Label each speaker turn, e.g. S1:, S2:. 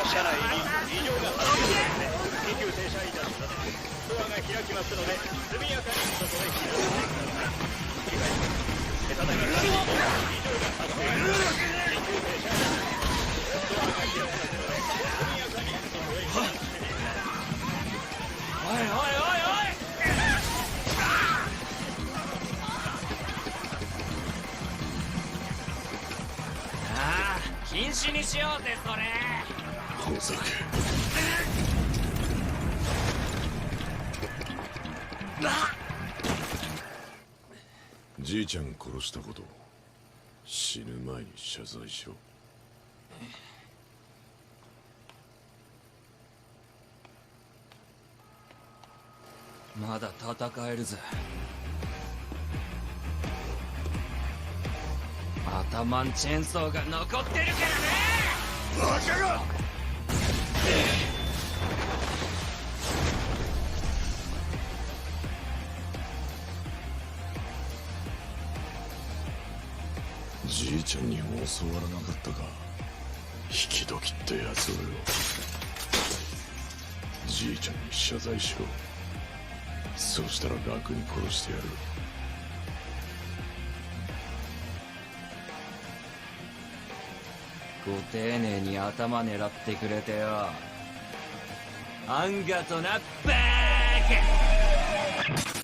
S1: 車内に異常が発生して緊急停車いたします。ドアが開きますので速やかに外へ避難してください。繰り返します。ただいま車内に異常が発生緊急停車いたします。ドアが開きますので速やかに外へ避難してください。
S2: おいおいおいおい。ああ、禁止にしようぜそれ。
S3: ほざけ。じいちゃん殺したこと死ぬ前に謝罪しろ。
S2: まだ戦えるぜ。頭んチェーンソーが残ってるからね。
S3: バカが！じいちゃんに教わらなかったか、引き時ってやつをよ。じいちゃんに謝罪しろ。そうしたら楽に殺してやる。
S2: ご丁寧に頭狙ってくれてよ。あんがとな、バーカ。